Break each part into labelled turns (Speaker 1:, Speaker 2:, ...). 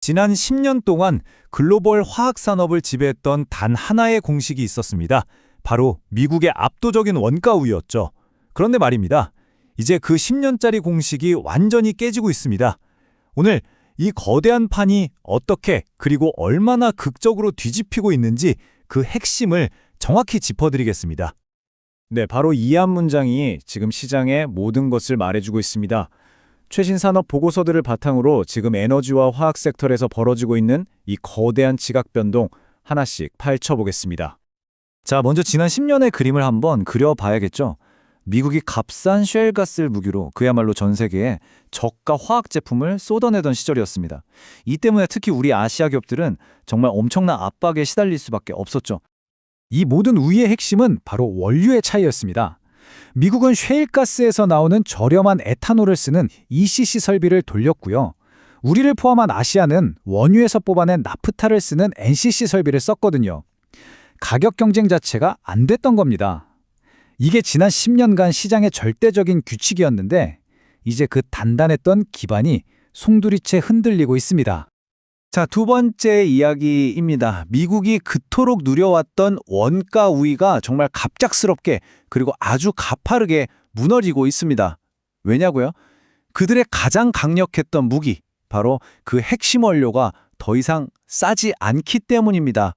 Speaker 1: 지난 10년 동안 글로벌 화학 산업을 지배했던 단 하나의 공식이 있었습니다. 바로 미국의 압도적인 원가 우위였죠. 그런데 말입니다. 이제 그 10년짜리 공식이 완전히 깨지고 있습니다. 오늘 이 거대한 판이 어떻게 그리고 얼마나 극적으로 뒤집히고 있는지 그 핵심을 정확히 짚어드리겠습니다. 네, 바로 이 한 문장이 지금 시장의 모든 것을 말해주고 있습니다. 최신 산업 보고서들을 바탕으로 지금 에너지와 화학 섹터에서 벌어지고 있는 이 거대한 지각 변동 하나씩 파헤쳐보겠습니다. 자, 먼저 지난 10년의 그림을 한번 그려봐야겠죠. 미국이 값싼 셰일가스를 무기로 그야말로 전 세계에 저가 화학 제품을 쏟아내던 시절이었습니다. 이 때문에 특히 우리 아시아 기업들은 정말 엄청난 압박에 시달릴 수밖에 없었죠. 이 모든 우위의 핵심은 바로 원료의 차이였습니다. 미국은 셰일가스에서 나오는 저렴한 에탄올을 쓰는 ECC 설비를 돌렸고요. 우리를 포함한 아시아는 원유에서 뽑아낸 나프타를 쓰는 NCC 설비를 썼거든요. 가격 경쟁 자체가 안 됐던 겁니다. 이게 지난 10년간 시장의 절대적인 규칙이었는데 이제 그 단단했던 기반이 송두리째 흔들리고 있습니다. 자, 두 번째 이야기입니다. 미국이 그토록 누려왔던 원가 우위가 정말 갑작스럽게 그리고 아주 가파르게 무너지고 있습니다. 왜냐고요? 그들의 가장 강력했던 무기, 바로 그 핵심 원료가 더 이상 싸지 않기 때문입니다.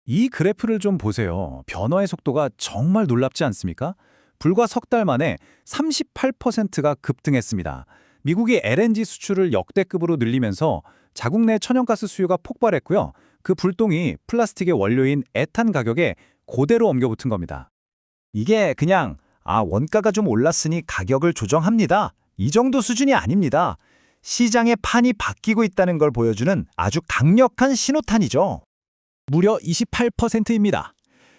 Speaker 1: 이 그래프를 좀 보세요. 변화의 속도가 정말 놀랍지 않습니까? 불과 석 달 만에 38%가 급등했습니다. 미국이 LNG 수출을 역대급으로 늘리면서 자국 내 천연가스 수요가 폭발했고요. 그 불똥이 플라스틱의 원료인 에탄 가격에 그대로 옮겨붙은 겁니다. 이게 그냥 원가가 좀 올랐으니 가격을 조정합니다. 이 정도 수준이 아닙니다. 시장의 판이 바뀌고 있다는 걸 보여주는 아주 강력한 신호탄이죠. 무려 28%입니다.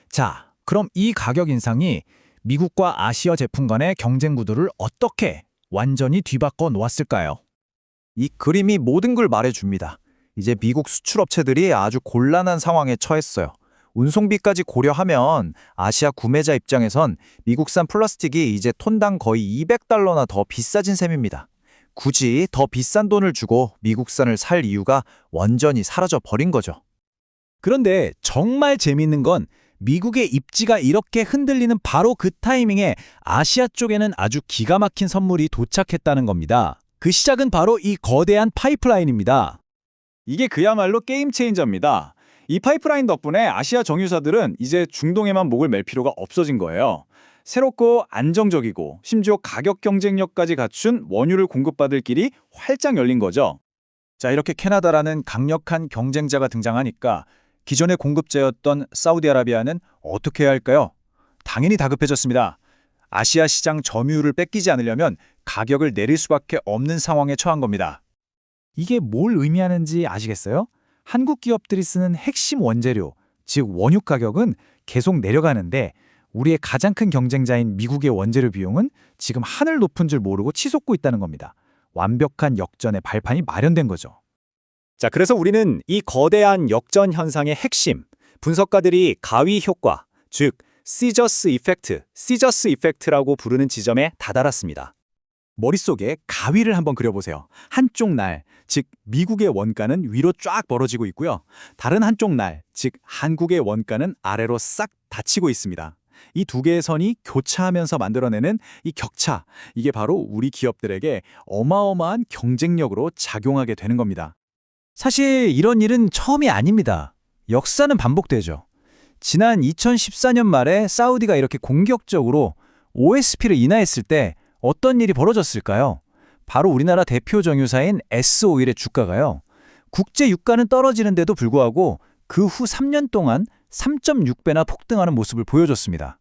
Speaker 1: 자, 그럼 이 가격 인상이 미국과 아시아 제품 간의 경쟁 구도를 어떻게 완전히 뒤바꿔 놓았을까요? 이 그림이 모든 걸 말해줍니다. 이제 미국 수출업체들이 아주 곤란한 상황에 처했어요. 운송비까지 고려하면 아시아 구매자 입장에선 미국산 플라스틱이 이제 톤당 거의 $200나 더 비싸진 셈입니다. 굳이 더 비싼 돈을 주고 미국산을 살 이유가 완전히 사라져 버린 거죠. 그런데 정말 재미있는 건 미국의 입지가 이렇게 흔들리는 바로 그 타이밍에 아시아 쪽에는 아주 기가 막힌 선물이 도착했다는 겁니다. 그 시작은 바로 이 거대한 파이프라인입니다. 이게 그야말로 게임 체인저입니다. 이 파이프라인 덕분에 아시아 정유사들은 이제 중동에만 목을 맬 필요가 없어진 거예요. 새롭고 안정적이고 심지어 가격 경쟁력까지 갖춘 원유를 공급받을 길이 활짝 열린 거죠. 자, 이렇게 캐나다라는 강력한 경쟁자가 등장하니까 기존의 공급자였던 사우디아라비아는 어떻게 해야 할까요? 당연히 다급해졌습니다. 아시아 시장 점유율을 뺏기지 않으려면 가격을 내릴 수밖에 없는 상황에 처한 겁니다. 이게 뭘 의미하는지 아시겠어요? 한국 기업들이 쓰는 핵심 원재료, 즉 원유 가격은 계속 내려가는데 우리의 가장 큰 경쟁자인 미국의 원재료 비용은 지금 하늘 높은 줄 모르고 치솟고 있다는 겁니다. 완벽한 역전의 발판이 마련된 거죠. 자, 그래서 우리는 이 거대한 역전 현상의 핵심, 분석가들이 가위 효과, 즉 시저스 이펙트라고 부르는 지점에 다다랐습니다. 머릿속에 가위를 한번 그려보세요. 한쪽 날, 즉 미국의 원가는 위로 쫙 벌어지고 있고요. 다른 한쪽 날, 즉 한국의 원가는 아래로 싹 닫히고 있습니다. 이 두 개의 선이 교차하면서 만들어내는 이 격차, 이게 바로 우리 기업들에게 어마어마한 경쟁력으로 작용하게 되는 겁니다. 사실 이런 일은 처음이 아닙니다. 역사는 반복되죠. 지난 2014년 말에 사우디가 이렇게 공격적으로 OSP를 인하했을 때 어떤 일이 벌어졌을까요? 바로 우리나라 대표 정유사인 S오일의 주가가요. 국제 유가는 떨어지는데도 불구하고 그 후 3년 동안 3.6배나 폭등하는 모습을 보여줬습니다.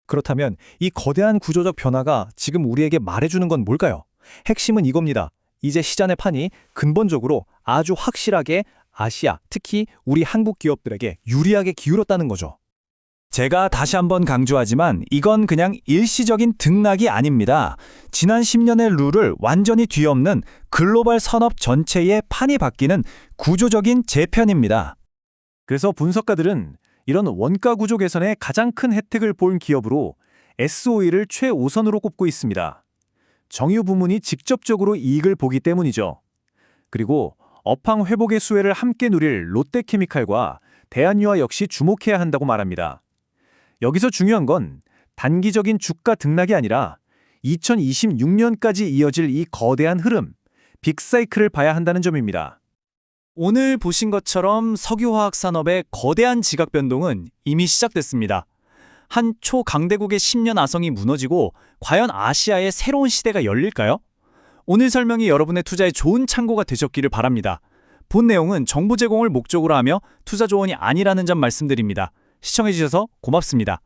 Speaker 1: 그렇다면 이 거대한 구조적 변화가 지금 우리에게 말해주는 건 뭘까요? 핵심은 이겁니다. 이제 시장의 판이 근본적으로 아주 확실하게 아시아, 특히 우리 한국 기업들에게 유리하게 기울었다는 거죠. 제가 다시 한번 강조하지만 이건 그냥 일시적인 등락이 아닙니다. 지난 10년의 룰을 완전히 뒤엎는 글로벌 산업 전체의 판이 바뀌는 구조적인 재편입니다. 그래서 분석가들은 이런 원가 구조 개선에 가장 큰 혜택을 본 기업으로 S오일을 최우선으로 꼽고 있습니다. 정유 부문이 직접적으로 이익을 보기 때문이죠. 그리고
Speaker 2: 업황 회복의 수혜를 함께 누릴 롯데케미칼과 대한유화 역시 주목해야 한다고 말합니다. 여기서 중요한 건 단기적인 주가 등락이 아니라 2026년까지 이어질 이 거대한 흐름, 빅사이클을 봐야 한다는 점입니다.
Speaker 1: 오늘 보신 것처럼 석유화학 산업의 거대한 지각 변동은 이미 시작됐습니다. 한 초강대국의 10년 아성이 무너지고 과연 아시아의 새로운 시대가 열릴까요? 오늘 설명이 여러분의 투자에 좋은 참고가 되셨기를 바랍니다. 본 내용은 정보 제공을 목적으로 하며 투자 조언이 아니라는 점 말씀드립니다. 시청해주셔서 고맙습니다.